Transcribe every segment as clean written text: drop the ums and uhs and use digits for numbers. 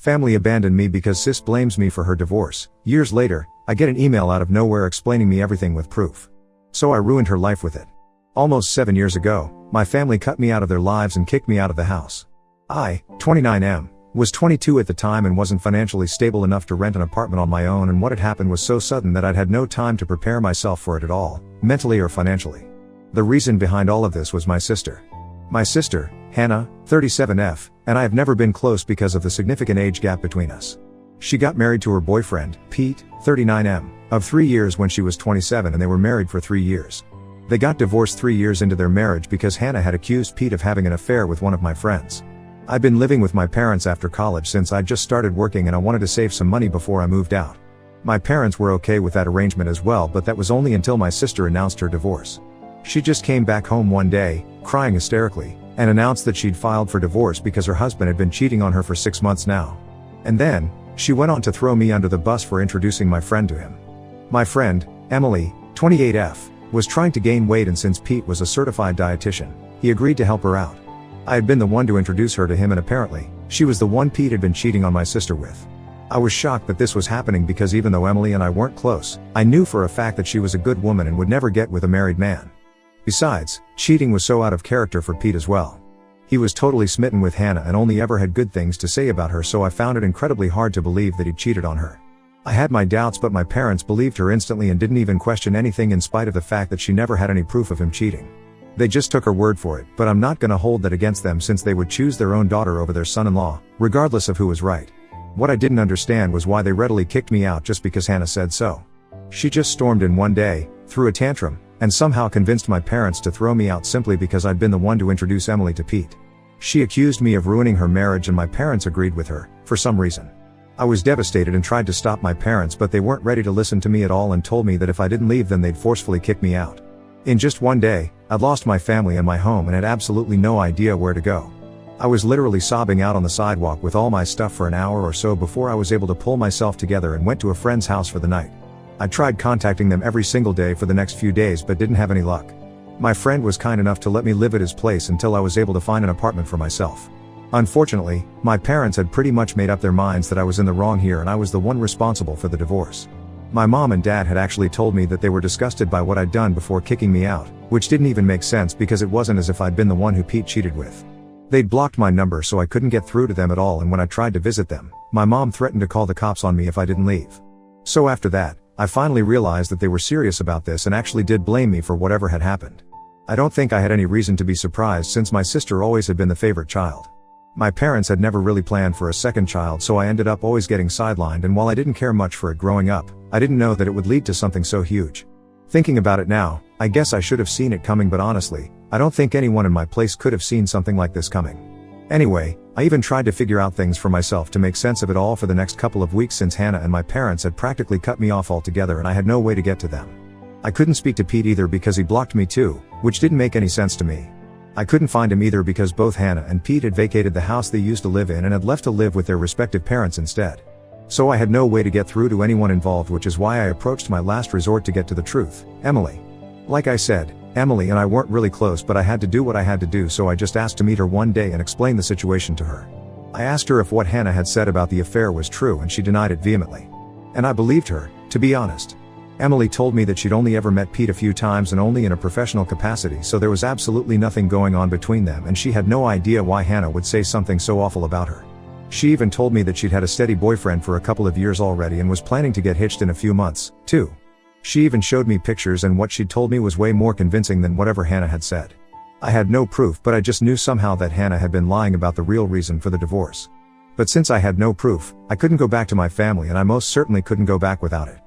Family abandoned me because sis blames me for her divorce. Years later, I get an email out of nowhere explaining me everything with proof. So I ruined her life with it. Almost 7 years ago, my family cut me out of their lives and kicked me out of the house. I, 29M, was 22 at the time and wasn't financially stable enough to rent an apartment on my own, and what had happened was so sudden that I'd had no time to prepare myself for it at all, mentally or financially. The reason behind all of this was my sister. My sister, Hannah, 37F, and I have never been close because of the significant age gap between us. She got married to her boyfriend, Pete, 39M, of 3 years when she was 27, and they were married for 3 years. They got divorced 3 years into their marriage because Hannah had accused Pete of having an affair with one of my friends. I'd been living with my parents after college since I'd just started working, and I wanted to save some money before I moved out. My parents were okay with that arrangement as well, but that was only until my sister announced her divorce. She just came back home one day, crying hysterically, and announced that she'd filed for divorce because her husband had been cheating on her for 6 months now. And then, she went on to throw me under the bus for introducing my friend to him. My friend, Emily, 28F, was trying to gain weight, and since Pete was a certified dietitian, he agreed to help her out. I had been the one to introduce her to him, and apparently, she was the one Pete had been cheating on my sister with. I was shocked that this was happening because even though Emily and I weren't close, I knew for a fact that she was a good woman and would never get with a married man. Besides, cheating was so out of character for Pete as well. He was totally smitten with Hannah and only ever had good things to say about her, so I found it incredibly hard to believe that he'd cheated on her. I had my doubts, but my parents believed her instantly and didn't even question anything, in spite of the fact that she never had any proof of him cheating. They just took her word for it, but I'm not gonna hold that against them since they would choose their own daughter over their son-in-law, regardless of who was right. What I didn't understand was why they readily kicked me out just because Hannah said so. She just stormed in one day, threw a tantrum, and somehow convinced my parents to throw me out simply because I'd been the one to introduce Emily to Pete. She accused me of ruining her marriage, and my parents agreed with her, for some reason. I was devastated and tried to stop my parents, but they weren't ready to listen to me at all and told me that if I didn't leave then they'd forcefully kick me out. In just one day, I'd lost my family and my home and had absolutely no idea where to go. I was literally sobbing out on the sidewalk with all my stuff for an hour or so before I was able to pull myself together and went to a friend's house for the night. I tried contacting them every single day for the next few days but didn't have any luck. My friend was kind enough to let me live at his place until I was able to find an apartment for myself. Unfortunately, my parents had pretty much made up their minds that I was in the wrong here and I was the one responsible for the divorce. My mom and dad had actually told me that they were disgusted by what I'd done before kicking me out, which didn't even make sense because it wasn't as if I'd been the one who Pete cheated with. They'd blocked my number so I couldn't get through to them at all, and when I tried to visit them, my mom threatened to call the cops on me if I didn't leave. So after that, I finally realized that they were serious about this and actually did blame me for whatever had happened. I don't think I had any reason to be surprised since my sister always had been the favorite child. My parents had never really planned for a second child, so I ended up always getting sidelined, and while I didn't care much for it growing up, I didn't know that it would lead to something so huge. Thinking about it now, I guess I should have seen it coming, but honestly, I don't think anyone in my place could have seen something like this coming. Anyway, I even tried to figure out things for myself to make sense of it all for the next couple of weeks since Hannah and my parents had practically cut me off altogether and I had no way to get to them. I couldn't speak to Pete either because he blocked me too, which didn't make any sense to me. I couldn't find him either because both Hannah and Pete had vacated the house they used to live in and had left to live with their respective parents instead. So I had no way to get through to anyone involved, which is why I approached my last resort to get to the truth, Emily. Like I said, Emily and I weren't really close, but I had to do what I had to do, so I just asked to meet her one day and explain the situation to her. I asked her if what Hannah had said about the affair was true, and she denied it vehemently. And I believed her, to be honest. Emily told me that she'd only ever met Pete a few times and only in a professional capacity, so there was absolutely nothing going on between them, and she had no idea why Hannah would say something so awful about her. She even told me that she'd had a steady boyfriend for a couple of years already and was planning to get hitched in a few months, too. She even showed me pictures, and what she'd told me was way more convincing than whatever Hannah had said. I had no proof, but I just knew somehow that Hannah had been lying about the real reason for the divorce. But since I had no proof, I couldn't go back to my family, and I most certainly couldn't go back without it.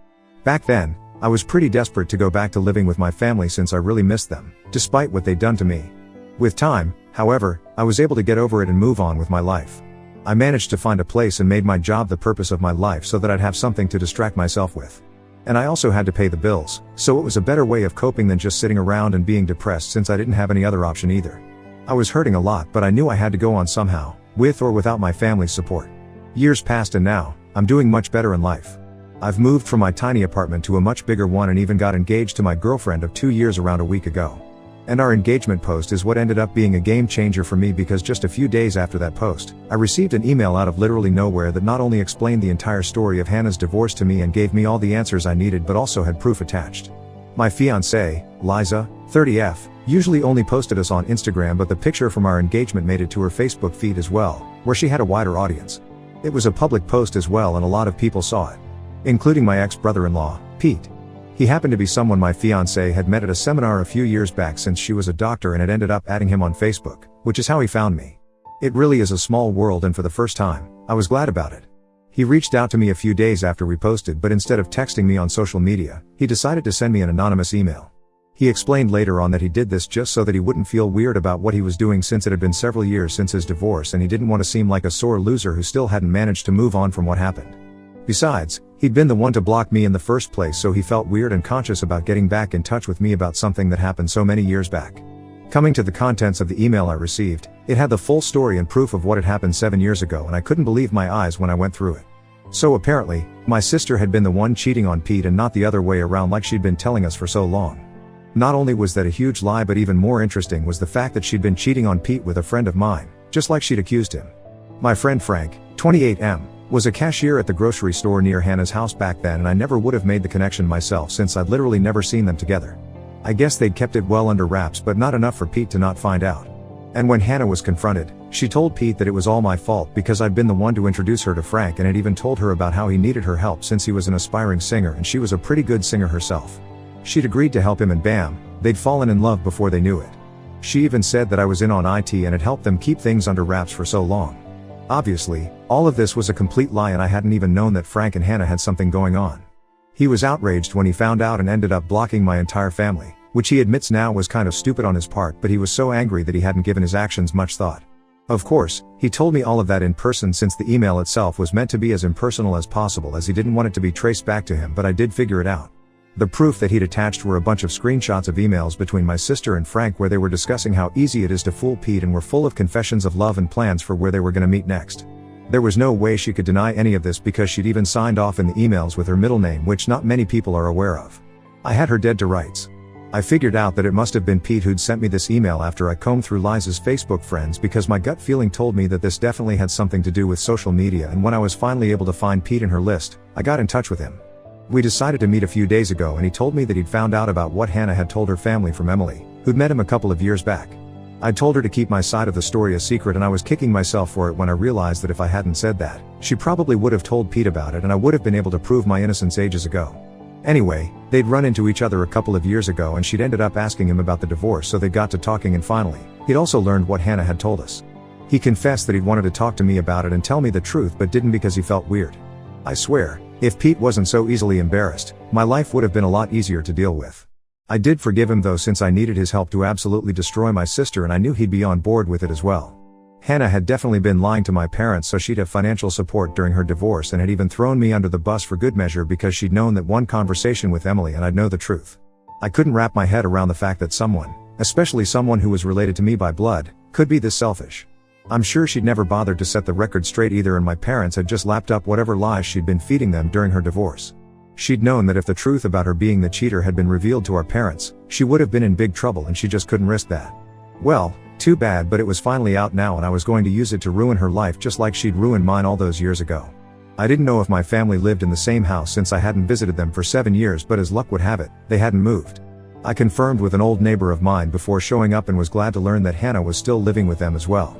Back then, I was pretty desperate to go back to living with my family since I really missed them, despite what they'd done to me. With time, however, I was able to get over it and move on with my life. I managed to find a place and made my job the purpose of my life so that I'd have something to distract myself with. And I also had to pay the bills, so it was a better way of coping than just sitting around and being depressed since I didn't have any other option either. I was hurting a lot, but I knew I had to go on somehow, with or without my family's support. Years passed and now, I'm doing much better in life. I've moved from my tiny apartment to a much bigger one and even got engaged to my girlfriend of 2 years around a week ago. And our engagement post is what ended up being a game changer for me, because just a few days after that post, I received an email out of literally nowhere that not only explained the entire story of Hannah's divorce to me and gave me all the answers I needed, but also had proof attached. My fiancée, Liza, 30F, usually only posted us on Instagram, but the picture from our engagement made it to her Facebook feed as well, where she had a wider audience. It was a public post as well, and a lot of people saw it, including my ex-brother-in-law, Pete. He happened to be someone my fiancée had met at a seminar a few years back, since she was a doctor, and had ended up adding him on Facebook, which is how he found me. It really is a small world, and for the first time, I was glad about it. He reached out to me a few days after we posted, but instead of texting me on social media, he decided to send me an anonymous email. He explained later on that he did this just so that he wouldn't feel weird about what he was doing, since it had been several years since his divorce and he didn't want to seem like a sore loser who still hadn't managed to move on from what happened. Besides, he'd been the one to block me in the first place, so he felt weird and conscious about getting back in touch with me about something that happened so many years back. Coming to the contents of the email I received, it had the full story and proof of what had happened 7 years ago, and I couldn't believe my eyes when I went through it. So apparently, my sister had been the one cheating on Pete and not the other way around like she'd been telling us for so long. Not only was that a huge lie, but even more interesting was the fact that she'd been cheating on Pete with a friend of mine, just like she'd accused him. My friend Frank, 28M, was a cashier at the grocery store near Hannah's house back then, and I never would have made the connection myself, since I'd literally never seen them together. I guess they'd kept it well under wraps, but not enough for Pete to not find out. And when Hannah was confronted, she told Pete that it was all my fault because I'd been the one to introduce her to Frank, and had even told her about how he needed her help since he was an aspiring singer and she was a pretty good singer herself. She'd agreed to help him, and bam, they'd fallen in love before they knew it. She even said that I was in on IT and had helped them keep things under wraps for so long. Obviously, all of this was a complete lie, and I hadn't even known that Frank and Hannah had something going on. He was outraged when he found out and ended up blocking my entire family, which he admits now was kind of stupid on his part, but he was so angry that he hadn't given his actions much thought. Of course, he told me all of that in person, since the email itself was meant to be as impersonal as possible, as he didn't want it to be traced back to him, but I did figure it out. The proof that he'd attached were a bunch of screenshots of emails between my sister and Frank where they were discussing how easy it is to fool Pete, and were full of confessions of love and plans for where they were going to meet next. There was no way she could deny any of this, because she'd even signed off in the emails with her middle name, which not many people are aware of. I had her dead to rights. I figured out that it must have been Pete who'd sent me this email after I combed through Liza's Facebook friends, because my gut feeling told me that this definitely had something to do with social media, and when I was finally able to find Pete in her list, I got in touch with him. We decided to meet a few days ago, and he told me that he'd found out about what Hannah had told her family from Emily, who'd met him a couple of years back. I told her to keep my side of the story a secret, and I was kicking myself for it when I realized that if I hadn't said that, she probably would have told Pete about it, and I would have been able to prove my innocence ages ago. Anyway, they'd run into each other a couple of years ago, and she'd ended up asking him about the divorce, so they got to talking, and finally, he'd also learned what Hannah had told us. He confessed that he'd wanted to talk to me about it and tell me the truth, but didn't because he felt weird. I swear, if Pete wasn't so easily embarrassed, my life would have been a lot easier to deal with. I did forgive him though, since I needed his help to absolutely destroy my sister, and I knew he'd be on board with it as well. Hannah had definitely been lying to my parents so she'd have financial support during her divorce, and had even thrown me under the bus for good measure because she'd known that one conversation with Emily and I'd know the truth. I couldn't wrap my head around the fact that someone, especially someone who was related to me by blood, could be this selfish. I'm sure she'd never bothered to set the record straight either, and my parents had just lapped up whatever lies she'd been feeding them during her divorce. She'd known that if the truth about her being the cheater had been revealed to our parents, she would have been in big trouble, and she just couldn't risk that. Well, too bad, but it was finally out now, and I was going to use it to ruin her life just like she'd ruined mine all those years ago. I didn't know if my family lived in the same house since I hadn't visited them for 7 years, but as luck would have it, they hadn't moved. I confirmed with an old neighbor of mine before showing up, and was glad to learn that Hannah was still living with them as well.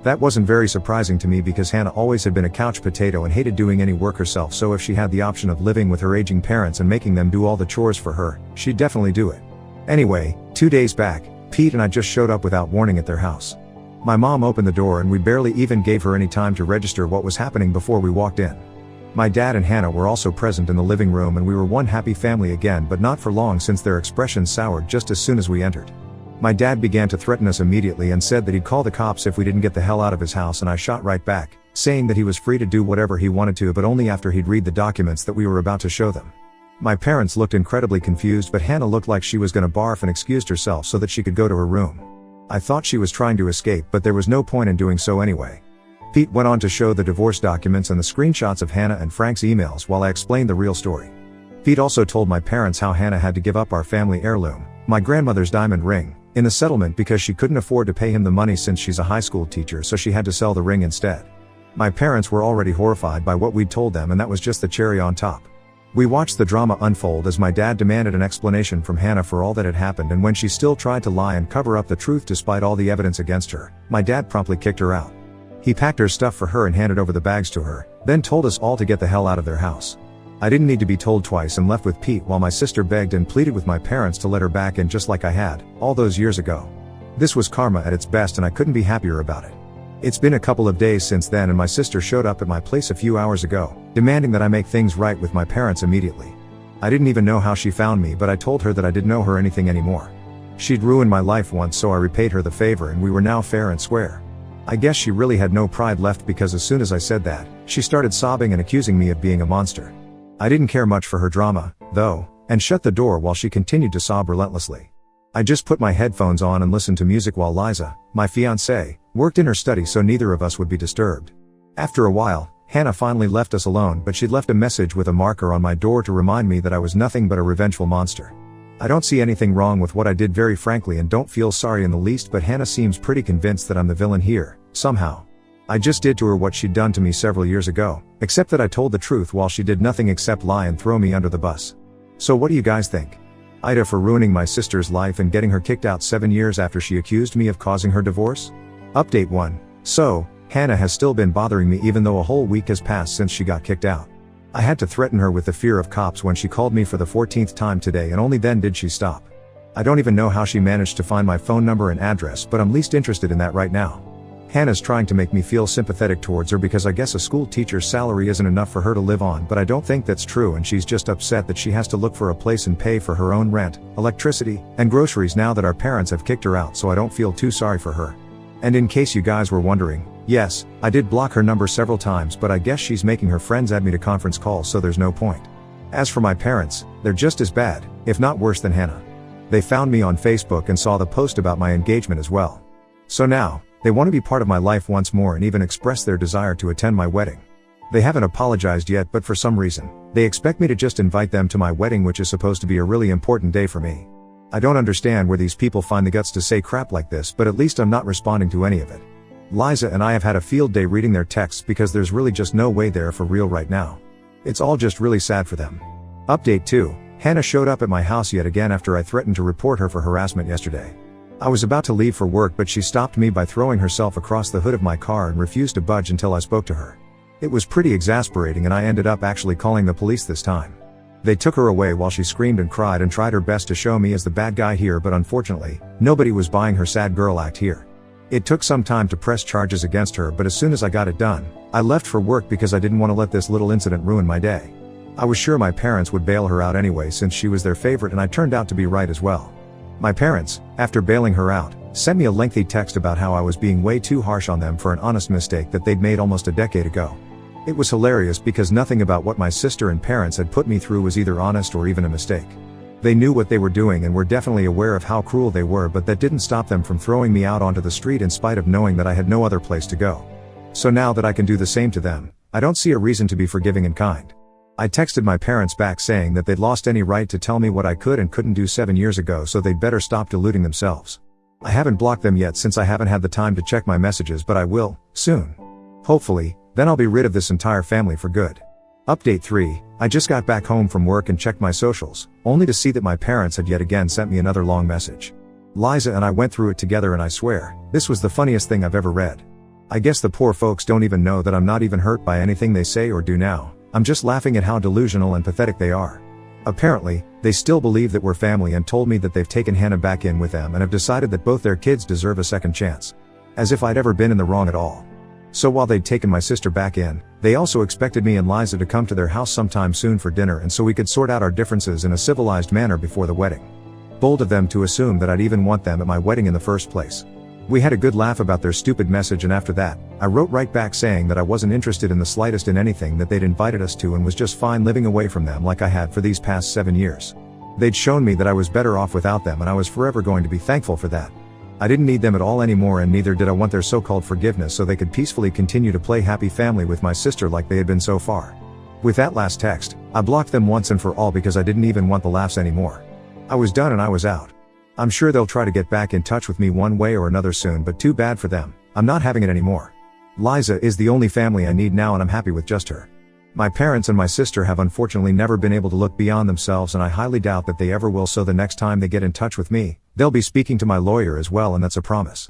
That wasn't very surprising to me, because Hannah always had been a couch potato and hated doing any work herself, so if she had the option of living with her aging parents and making them do all the chores for her, she'd definitely do it. Anyway, 2 days back, Pete and I just showed up without warning at their house. My mom opened the door, and we barely even gave her any time to register what was happening before we walked in. My dad and Hannah were also present in the living room, and we were one happy family again, but not for long, since their expressions soured just as soon as we entered. My dad began to threaten us immediately and said that he'd call the cops if we didn't get the hell out of his house, and I shot right back, saying that he was free to do whatever he wanted to, but only after he'd read the documents that we were about to show them. My parents looked incredibly confused, but Hannah looked like she was gonna barf and excused herself so that she could go to her room. I thought she was trying to escape, but there was no point in doing so anyway. Pete went on to show the divorce documents and the screenshots of Hannah and Frank's emails while I explained the real story. Pete also told my parents how Hannah had to give up our family heirloom, my grandmother's diamond ring, in the settlement because she couldn't afford to pay him the money since she's a high school teacher, so she had to sell the ring instead. My parents were already horrified by what we'd told them, and that was just the cherry on top. We watched the drama unfold as my dad demanded an explanation from Hannah for all that had happened, and when she still tried to lie and cover up the truth despite all the evidence against her, my dad promptly kicked her out. He packed her stuff for her and handed over the bags to her, then told us all to get the hell out of their house. I didn't need to be told twice and left with Pete while my sister begged and pleaded with my parents to let her back in just like I had, all those years ago. This was karma at its best, and I couldn't be happier about it. It's been a couple of days since then, and my sister showed up at my place a few hours ago, demanding that I make things right with my parents immediately. I didn't even know how she found me, but I told her that I didn't owe her anything anymore. She'd ruined my life once, so I repaid her the favor and we were now fair and square. I guess she really had no pride left, because as soon as I said that, she started sobbing and accusing me of being a monster. I didn't care much for her drama, though, and shut the door while she continued to sob relentlessly. I just put my headphones on and listened to music while Liza, my fiancée, worked in her study so neither of us would be disturbed. After a while, Hannah finally left us alone, but she'd left a message with a marker on my door to remind me that I was nothing but a revengeful monster. I don't see anything wrong with what I did, very frankly, and don't feel sorry in the least, but Hannah seems pretty convinced that I'm the villain here, somehow. I just did to her what she'd done to me several years ago, except that I told the truth while she did nothing except lie and throw me under the bus. So what do you guys think? Ida for ruining my sister's life and getting her kicked out 7 years after she accused me of causing her divorce? Update 1. So, Hannah has still been bothering me even though a whole week has passed since she got kicked out. I had to threaten her with the fear of cops when she called me for the 14th time today, and only then did she stop. I don't even know how she managed to find my phone number and address, but I'm least interested in that right now. Hannah's trying to make me feel sympathetic towards her because I guess a school teacher's salary isn't enough for her to live on, but I don't think that's true, and she's just upset that she has to look for a place and pay for her own rent, electricity, and groceries now that our parents have kicked her out, so I don't feel too sorry for her. And in case you guys were wondering, yes, I did block her number several times, but I guess she's making her friends add me to conference calls, so there's no point. As for my parents, they're just as bad, if not worse than Hannah. They found me on Facebook and saw the post about my engagement as well. So now, they want to be part of my life once more and even express their desire to attend my wedding. They haven't apologized yet, but for some reason, they expect me to just invite them to my wedding, which is supposed to be a really important day for me. I don't understand where these people find the guts to say crap like this, but at least I'm not responding to any of it. Liza and I have had a field day reading their texts because there's really just no way they're for real right now. It's all just really sad for them. Update 2. Hannah showed up at my house yet again after I threatened to report her for harassment yesterday. I was about to leave for work, but she stopped me by throwing herself across the hood of my car and refused to budge until I spoke to her. It was pretty exasperating, and I ended up actually calling the police this time. They took her away while she screamed and cried and tried her best to show me as the bad guy here, but unfortunately, nobody was buying her sad girl act here. It took some time to press charges against her, but as soon as I got it done, I left for work because I didn't want to let this little incident ruin my day. I was sure my parents would bail her out anyway since she was their favorite, and I turned out to be right as well. My parents, after bailing her out, sent me a lengthy text about how I was being way too harsh on them for an honest mistake that they'd made almost a decade ago. It was hilarious because nothing about what my sister and parents had put me through was either honest or even a mistake. They knew what they were doing and were definitely aware of how cruel they were, but that didn't stop them from throwing me out onto the street in spite of knowing that I had no other place to go. So now that I can do the same to them, I don't see a reason to be forgiving and kind. I texted my parents back saying that they'd lost any right to tell me what I could and couldn't do 7 years ago, so they'd better stop deluding themselves. I haven't blocked them yet since I haven't had the time to check my messages, but I will, soon. Hopefully, then I'll be rid of this entire family for good. Update 3. I just got back home from work and checked my socials, only to see that my parents had yet again sent me another long message. Liza and I went through it together, and I swear, this was the funniest thing I've ever read. I guess the poor folks don't even know that I'm not even hurt by anything they say or do now. I'm just laughing at how delusional and pathetic they are. Apparently, they still believe that we're family and told me that they've taken Hannah back in with them and have decided that both their kids deserve a second chance. As if I'd ever been in the wrong at all. So while they'd taken my sister back in, they also expected me and Liza to come to their house sometime soon for dinner, and so we could sort out our differences in a civilized manner before the wedding. Bold of them to assume that I'd even want them at my wedding in the first place. We had a good laugh about their stupid message, and after that, I wrote right back saying that I wasn't interested in the slightest in anything that they'd invited us to and was just fine living away from them like I had for these past 7 years. They'd shown me that I was better off without them, and I was forever going to be thankful for that. I didn't need them at all anymore, and neither did I want their so-called forgiveness, so they could peacefully continue to play happy family with my sister like they had been so far. With that last text, I blocked them once and for all because I didn't even want the laughs anymore. I was done and I was out. I'm sure they'll try to get back in touch with me one way or another soon, but too bad for them. I'm not having it anymore. Liza is the only family I need now, and I'm happy with just her. My parents and my sister have unfortunately never been able to look beyond themselves, and I highly doubt that they ever will, so the next time they get in touch with me, they'll be speaking to my lawyer as well, and that's a promise.